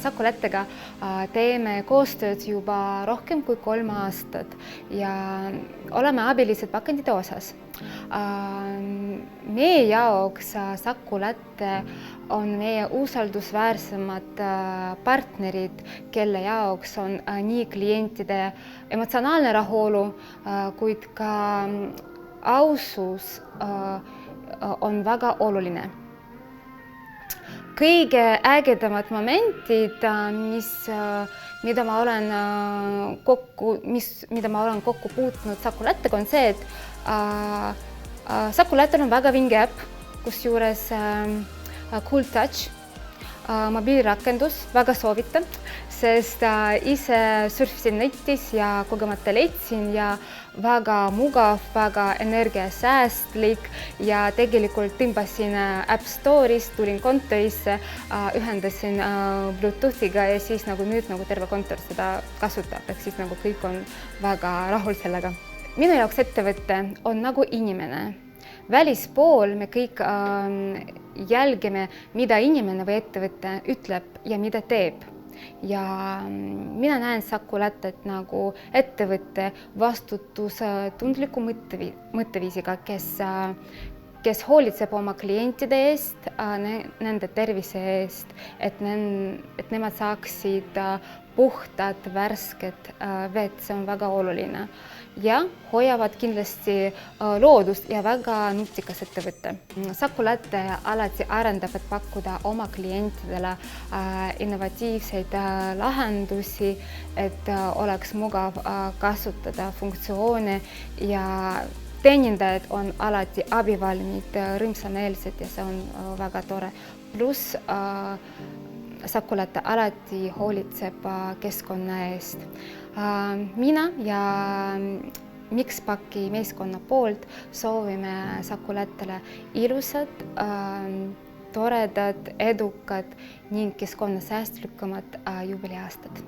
Saku Lättega teeme koostööd juba rohkem kui 3 aastat ja oleme abilised pakendite osas. Meie jaoks Saku Lätte on meie usaldusväärsemad partnerid, kelle jaoks on nii klientide emotsionaalne rahulolu, kuid ka ausus on väga oluline. Kõige ägedamad momentid, mida ma olen kokku puutunud Saku Lättega, on see, et Saku Lättel on väga vinge äpp, kusjuures Cool Touch mobiilirakendus, väga soovitan, sest ise surfisin netis ja kogemata leidsin ja väga mugav, väga energiasäästlik ja tegelikult tõmbasin App Store'ist, tulin kontorisse, ühendasin Bluetoothiga ja siis nüüd terve kontor seda kasutab, ehk siis kõik on väga rahul sellega. Minu jaoks ettevõte on nagu inimene. Välispool me kõik jälgime, mida inimene või ettevõte ütleb ja mida teeb. Ja mina näen Saku Lätet nagu ettevõtte vastutustundliku mõtteviisiga, kes hoolitseb oma klientide eest, nende tervise eest, et nemad saaksid puhtad, värsked vett, see on väga oluline. Ja hoiavad kindlasti loodust ja väga nutikas ettevõte. Saku Lätte alati arendab, et pakkuda oma klientidele innovatiivseid lahendusi, et oleks mugav kasutada funktsioone ja teenindajad on alati abivalmid, rõõmsameelsed ja see on väga tore. Pluss Saku Lätte alati hoolitseb keskkonna eest. Mina ja Mixpaki meeskonna poolt soovime Saku Lättele ilusad, toredad, edukad ning keskkonnasäästlikumad juubeliaastad.